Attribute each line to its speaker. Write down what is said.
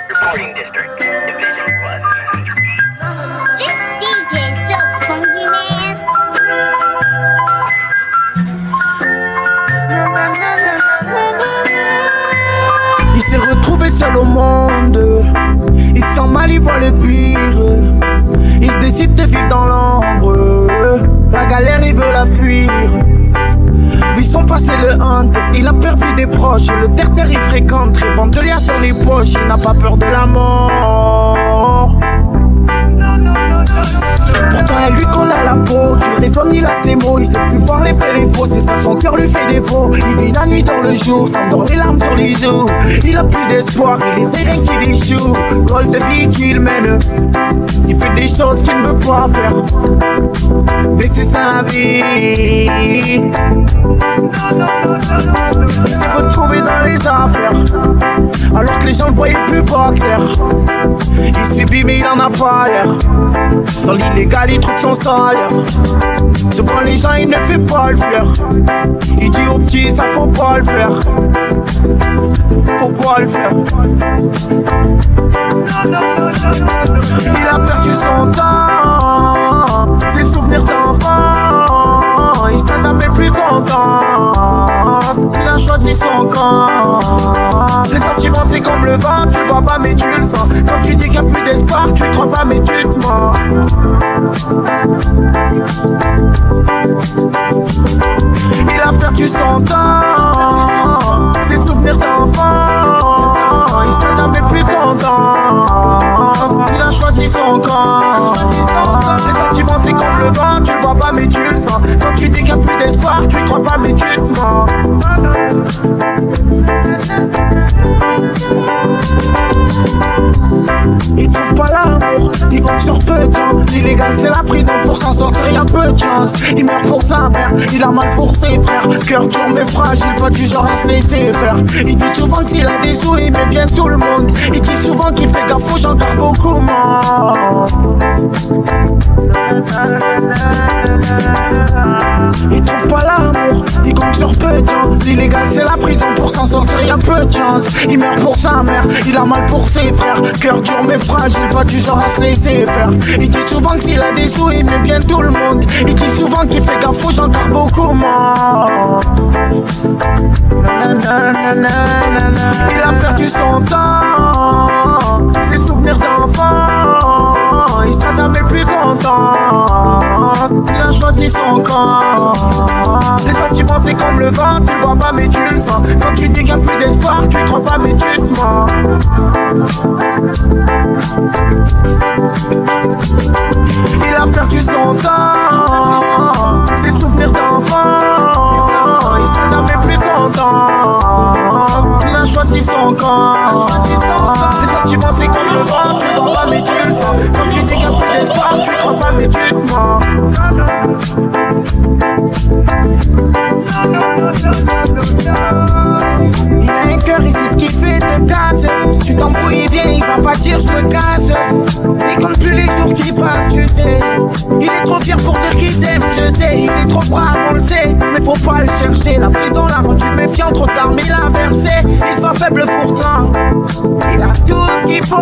Speaker 1: Reporting district, division plus.
Speaker 2: This DJ is so funky, man.
Speaker 3: Il s'est retrouvé seul au monde. Il sent mal, il voit le pire. Il décide de vivre dans l'ombre. La galère, il veut la fuir. Lui son passé le hante. Il a perdu des proches. Le terre-terre il fréquente. Rêvant de liens dans les poches. Il n'a pas peur de la mort. Pourtant elle lui colle à la peau. Tu le raisonnes, il a ses mots. Il sait plus voir les vrais les faux. C'est ça, son cœur lui fait défaut. Il vit la nuit dans le jour, s'endort les larmes sur les joues. Il a plus d'espoir et les sirènes qui l'échouent. Rôle de vie qu'il mène. Il fait des choses qu'il ne veut pas faire. Mais c'est ça la vie. Il s'est retrouvé dans les affaires. Alors que les gens le voyaient plus pas clair. Il subit mais il en a pas l'air. Dans l'illégal il trouve son salaire. Devant les gens il ne fait pas le flair. Il dit aux petits ça faut pas le faire. Faut pas le faire. Il a perdu son temps. Ses souvenirs d'enfant. Il sera jamais plus content. Il a choisi son camp. Les sentiments c'est comme le vent. Tu le vois pas mais tu le sens. Quand tu dis qu'il n'y a plus d'espoir, tu crois pas mais tu te mens. Il a perdu son temps. Ses souvenirs d'enfant. Il sera jamais plus content. Il a choisi son camp. Les sentiments c'est comme le vent. Tu le vois pas mais tu le sens. Quand tu dis qu'il n'y a plus d'espoir, tu crois pas mais tu te mens. Il trouve pas l'amour, il compte sur peu de temps. L'illégal c'est la prison, pour s'en sortir y'a peu de chance. Il meurt pour sa mère, il a mal pour ses frères. Cœur dur mais fragile, pas du genre à se laisser faire. Il dit souvent que s'il a des sous, il met bien tout le monde. Il dit souvent qu'il fait gaffe aux gens car beaucoup mentent. Il trouve pas l'amour, il compte sur peu de temps. L'illégal c'est la prison, pour s'en sortir y'a peu de chance. Il meurt pour sa mère, il a mal pour ses frères. Cœur dur mais fragile, pas du genre à se laisser faire. Il dit souvent que s'il a des sous, il met bien tout le monde. Il dit souvent qu'il fait gaffe aux gens car beaucoup mentent. Il a perdu son temps. Ses souvenirs d'enfant. Il sera jamais plus content. Il a choisi son camp. Les sentiments c'est comme le vent. Tu le vois pas mais tu le sens. Quand tu dis qu'il n'y a plus d'espoir, tu crois pas mais tu te mens. Il a perdu son temps. Ses souvenirs d'enfant. Il sera jamais plus content. Il a choisi son camp. Les sentiments c'est comme le vent. Tu le vois pas mais tu le sens. Quand tu dis qu'il n'y a plus d'espoir, tu crois pas mais tu te mens. Il a un cœur et c'est ce qui fait te casse. Tu t'embrouilles et viens, il va pas dire je me casse. Il compte plus les jours qui passent, tu sais. Il est trop fier pour dire qu'il t'aime, je sais. Il est trop brave, on le sait, mais faut pas le chercher. La prison l'a rendu méfiant, trop tard mais il a versé. Il se voit faible pourtant, il a tout ce qu'il faut.